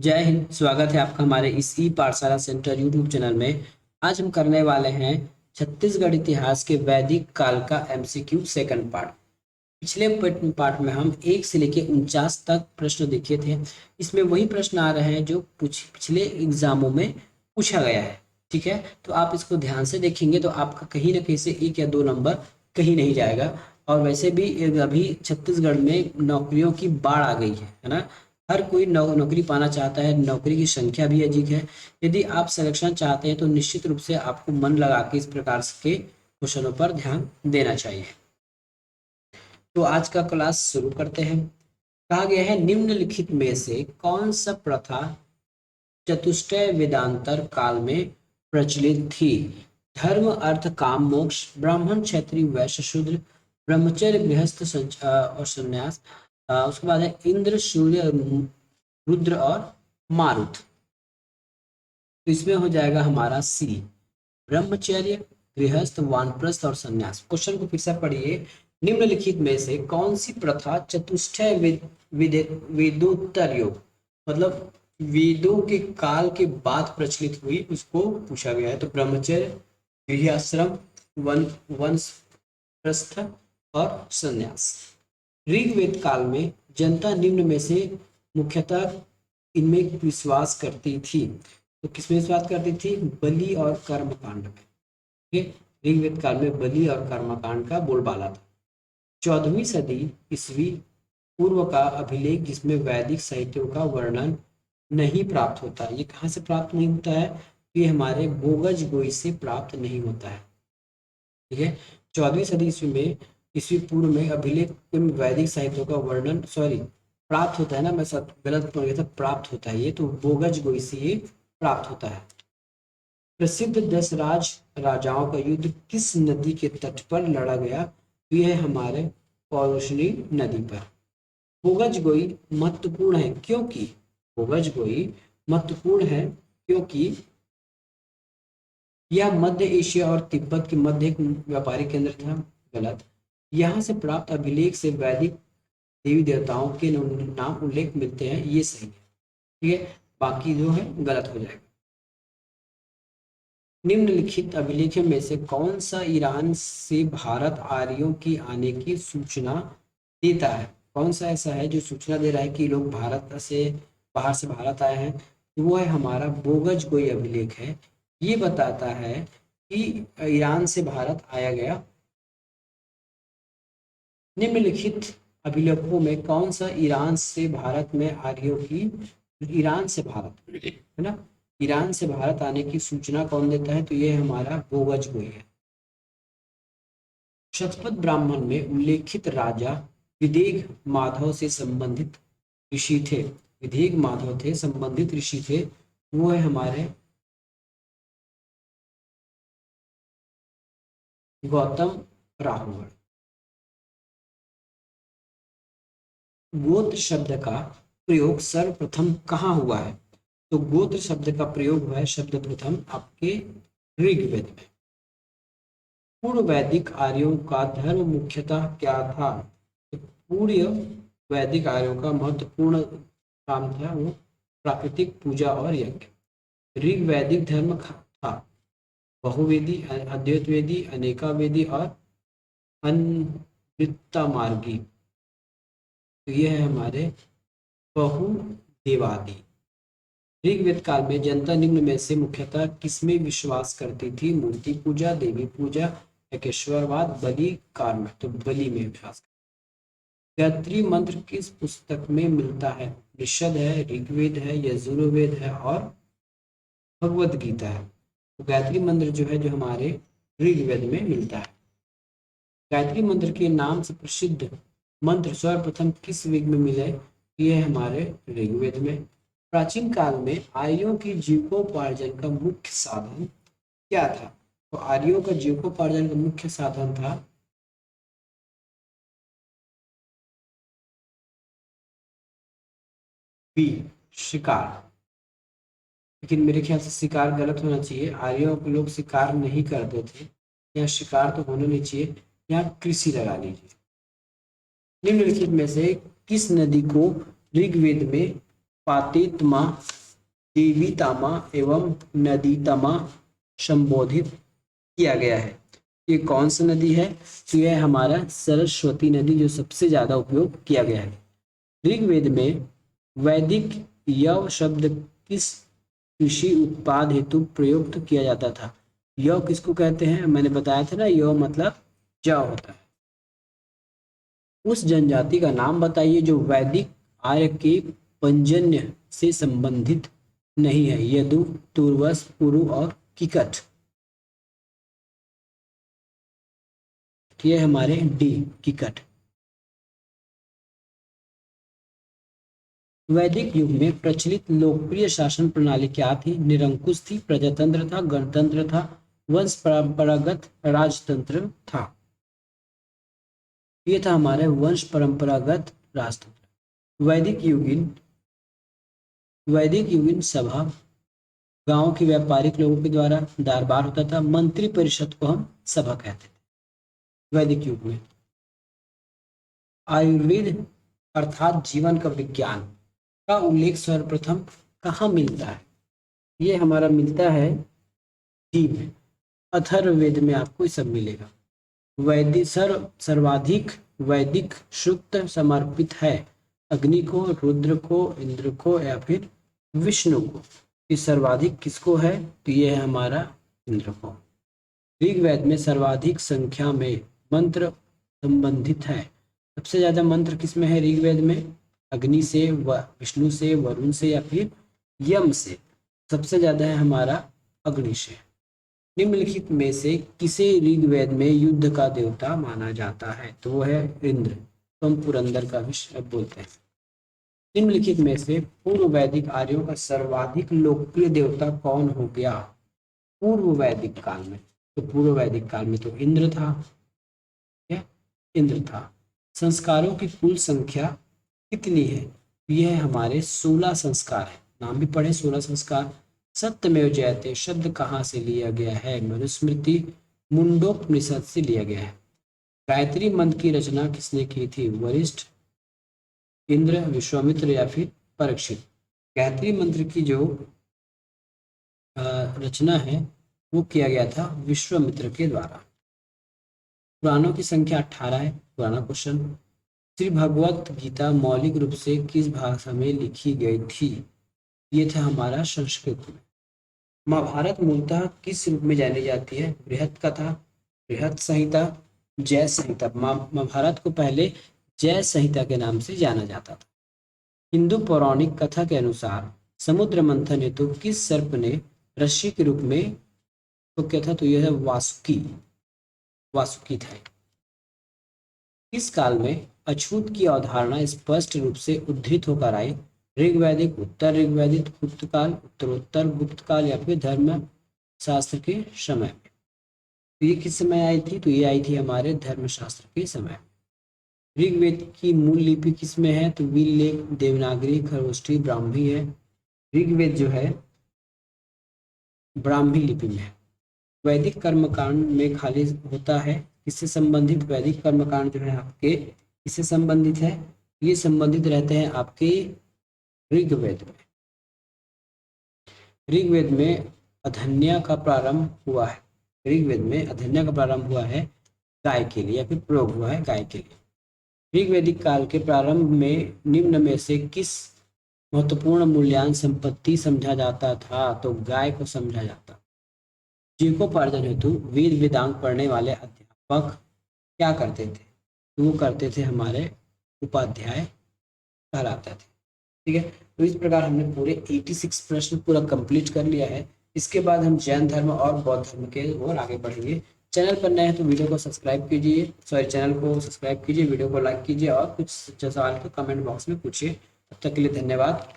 जय हिंद। स्वागत है आपका हमारे इस ई पाठशाला सेंटर यूट्यूब चैनल में। आज हम करने वाले हैं छत्तीसगढ़ इतिहास के वैदिक काल का एमसीक्यू सेकंड पार्ट। पिछले पार्ट में हम 1 से लेके 49 तक प्रश्न देखे थे। इसमें वही प्रश्न आ रहे हैं जो पिछले एग्जामों में पूछा गया है। ठीक है, तो आप इसको ध्यान से देखेंगे तो आपका कहीं ना कहीं से 1 या 2 नंबर कहीं नहीं जाएगा। और वैसे भी अभी छत्तीसगढ़ में नौकरियों की बाढ़ आ गई है ना। हर कोई नौकरी पाना चाहता है, नौकरी की संख्या भी अधिक है। यदि आप सिलेक्शन चाहते हैं तो निश्चित रूप से आपको मन लगा के इस प्रकार के क्वेश्चनों पर ध्यान देना चाहिए। तो आज का क्लास शुरू करते हैं। कहा गया है निम्नलिखित में से कौन सा प्रथा चतुष्टय वेदांतर काल में प्रचलित थी? धर्म अर्थ काम मोक्ष, ब्राह्मण क्षत्रिय वैश्य शूद्र, ब्रह्मचर्य गृहस्थ और संन्यास। उसके बाद है इंद्र सूर्य रुद्र और मारुत। तो इसमें हो जाएगा हमारा सी, ब्रह्मचर्य गृहस्थ वानप्रस्थ और संन्यास। क्वेश्चन को फिर से पढ़िए। निम्नलिखित में से कौन सी प्रथा चतुष्टय वेदोत्तर युग मतलब वेदों के काल के बाद प्रचलित हुई, उसको पूछा गया है। तो ब्रह्मचर्य, गृहस्थाश्रम, वन वानप्रस्थ और संन्यास। ऋग्वेद काल में जनता निम्न में से मुख्यतः इनमें विश्वास करती थी। तो किसमें विश्वास करती थी? बलि और कर्मकांड में। ठीक है, ऋग्वेद काल में बलि और कर्मकांड का बोलबाला था। 14वीं सदी ईस्वी पूर्व का अभिलेख जिसमें वैदिक साहित्यों का वर्णन नहीं प्राप्त होता। ये कहाँ से प्राप्त नहीं होता है? ये हमारे बोगज गोई से प्राप्त नहीं होता है। ठीक है, 14वीं सदी ईस्वी में ईस्वी पूर्व में अभिलेख में वैदिक साहित्यों का वर्णन प्राप्त होता है ना, मैं सब गलत पढ़ गया था। प्राप्त होता है, ये तो बोगज गोई से ये प्राप्त होता है। प्रसिद्ध 10 राजाओं का युद्ध किस नदी के तट पर लड़ा गया? यह है हमारे पौरुषणी नदी पर। बोगज गोई महत्वपूर्ण है क्योंकि बोगज गोई महत्वपूर्ण है क्योंकि यह मध्य एशिया और तिब्बत के मध्य एक व्यापारिक केंद्र था। गलत। यहाँ से प्राप्त अभिलेख से वैदिक देवी देवताओं के नाम उल्लेख मिलते हैं, ये सही है। ठीक है, बाकी जो है गलत हो जाएगा। निम्नलिखित अभिलेखों में से कौन सा ईरान से भारत आर्यों की आने की सूचना देता है? कौन सा ऐसा है जो सूचना दे रहा है कि लोग भारत से बाहर से भारत आए हैं? वो है हमारा बोगज गोई अभिलेख है। ये बताता है कि ईरान से भारत आया गया। निम्नलिखित अभिलेखों में कौन सा ईरान से भारत में आर्यों की, ईरान से भारत है ना, ईरान से भारत आने की सूचना कौन देता है? तो ये हमारा बोगज गोई है। शतपथ ब्राह्मण में उल्लेखित राजा विदेह माधव से संबंधित ऋषि थे। विदेह माधव थे, संबंधित ऋषि थे, वो है हमारे गौतम राहुल। गोत्र शब्द का प्रयोग सर्वप्रथम कहाँ हुआ है? तो गोत्र शब्द का प्रयोग हुआ है शब्द प्रथम आपके ऋग्वेद में। पूर्व वैदिक आर्यों का धर्म मुख्यतः क्या था? तो पूर्व वैदिक आर्यों का महत्वपूर्ण काम था वो प्राकृतिक पूजा और यज्ञ। ऋग वैदिक धर्म था बहुवेदी, अद्वैतवेदी, अनेकावेदी और अनृतमार्गी। तो ये है हमारे बहुदेवादी। ऋग्वेद काल में जनता निम्न में से मुख्यतः किसमें विश्वास करती थी? मूर्ति पूजा, देवी पूजा, एकेश्वरवाद, बलि, कार्म। तो बलि में विश्वास। गायत्री मंत्र किस पुस्तक में मिलता है? ऋषद है, ऋग्वेद है, यजुर्वेद है और भगवत गीता है। तो गायत्री मंत्र जो है जो हमारे ऋग्वेद में मिलता है। गायत्री मंत्र के नाम से प्रसिद्ध मंत्र सर्वप्रथम किस वेद में मिले? ये है हमारे ऋग्वेद में। प्राचीन काल में आर्यों की जीविकोपार्जन का मुख्य साधन क्या था? तो आर्यों का जीविकोपार्जन का मुख्य साधन था बी, शिकार। लेकिन मेरे ख्याल से शिकार गलत होना चाहिए। आर्यों के लोग शिकार नहीं करते थे, या शिकार तो होना नहीं चाहिए, या कृषि लगा लीजिए। निम्नलिखित में से किस नदी को ऋग्वेद में पातितमा, देवीतामा एवं नदीतमा संबोधित किया गया है। ये कौन सी नदी है? तो यह हमारा सरस्वती नदी जो सबसे ज्यादा उपयोग किया गया है। ऋग्वेद में वैदिक यव शब्द किस कृषि उत्पाद हेतु प्रयुक्त किया जाता था? यव किसको कहते हैं? मैंने बताया था ना, यव मतलब जौ होता है। उस जनजाति का नाम बताइए जो वैदिक आर्य के पंजन्य से संबंधित नहीं है। यदु, तुर्वस, पुरु और किकट। ये हमारे डी, किकट। वैदिक युग में प्रचलित लोकप्रिय शासन प्रणाली क्या थी? निरंकुश थी, प्रजातंत्र था, गणतंत्र था, वंश परंपरागत राजतंत्र था। ये था हमारे वंश परंपरागत राजतंत्र। वैदिक युगीन सभा गांव के व्यापारिक लोगों के द्वारा दरबार होता था। मंत्री परिषद को हम सभा कहते थे वैदिक युग में। आयुर्वेद अर्थात जीवन का विज्ञान का उल्लेख सर्वप्रथम कहाँ मिलता है? ये हमारा मिलता है जीव में, अथर्ववेद में आपको सब मिलेगा। वैदिक सर्वाधिक वैदिक सूक्त समर्पित है अग्नि को, रुद्र को, इंद्र को या फिर विष्णु को। ये सर्वाधिक किसको है? तो ये है हमारा इंद्र को। ऋग्वेद में सर्वाधिक संख्या में मंत्र संबंधित है। सबसे ज्यादा मंत्र किसमें है ऋग्वेद में? अग्नि से, विष्णु से, वरुण से या फिर यम से। सबसे ज्यादा है हमारा अग्नि से। निम्नलिखित में से किसे ऋग्वेद में युद्ध का देवता माना जाता है? तो वो है इंद्र, तो हम पुरंदर का भी शब्द बोलते हैं। निम्नलिखित में से पूर्व वैदिक आर्यों का सर्वाधिक लोकप्रिय देवता कौन हो गया पूर्व वैदिक काल में? तो पूर्व वैदिक काल में तो इंद्र था, इंद्र था। संस्कारों की कुल संख्या कितनी है? यह हमारे 16 संस्कार है। नाम भी पढ़े 16 संस्कार। सत्यमेव जयते शब्द कहाँ से लिया गया है? मनुस्मृति, मुंडोपनिषद से लिया गया है। गायत्री मंत्र की रचना किसने की थी? वशिष्ठ, इंद्र, विश्वामित्र या फिर परीक्षित। गायत्री मंत्र की जो रचना है वो किया गया था विश्वामित्र के द्वारा। पुराणों की संख्या 18 है। पुराना क्वेश्चन। श्री भगवत गीता मौलिक रूप से किस भाषा में लिखी गई थी? ये था हमारा संस्कृत में। महाभारत मूलतः किस रूप में जानी जाती है? बृहत कथा, बृहत संहिता, जय संहिता। महाभारत को पहले जय संहिता के नाम से जाना जाता था। हिंदू पौराणिक कथा के अनुसार समुद्र मंथन हेतु किस सर्प ने ऋषि के रूप में तो क्या था? तो यह है वासुकी था। इस काल में अछूत की अवधारणा स्पष्ट रूप से उद्धृत होकर आई। ऋग्वैदिक, उत्तर ऋग्वैदिक, गुप्त काल, उत्तरोत्तर गुप्त काल या फिर धर्म शास्त्र के समय में। तो ये किस समय आई थी? तो ये आई थी हमारे धर्मशास्त्र के समय। ऋग्वेद की मूल लिपि किसमें है? तो वीरलेख, देवनागरी, खरगोष्ठी, ब्राह्मी है। ऋग्वेद जो है ब्राह्मी लिपि में है। वैदिक कर्मकांड में खाली होता है किससे संबंधित? वैदिक कर्मकांड जो है आपके किससे संबंधित है? ये संबंधित रहते हैं आपके ऋग्वेद में। ऋग्वेद में अधन्या का प्रारंभ हुआ है। ऋग्वेद में अधन्या का प्रारंभ हुआ है गाय के लिए या फिर प्रयोग हुआ है गाय के लिए। ऋग्वैदिक काल के प्रारंभ में निम्न में से किस महत्वपूर्ण मूल्यांक संपत्ति समझा जाता था? तो गाय को समझा जाता। जीविकोपार्जन हेतु वेद वेदांग पढ़ने वाले अध्यापक क्या करते थे? तो वो करते थे हमारे उपाध्याय कहलाते थे। ठीक है, तो इस प्रकार हमने पूरे 86 प्रश्न पूरा कंप्लीट कर लिया है। इसके बाद हम जैन धर्म और बौद्ध धर्म के ओर आगे बढ़ेंगे। चैनल पर नए हैं तो वीडियो को सब्सक्राइब कीजिए, चैनल को सब्सक्राइब कीजिए, वीडियो को लाइक कीजिए और कुछ सवाल तो कमेंट बॉक्स में पूछिए। तब तक के लिए धन्यवाद।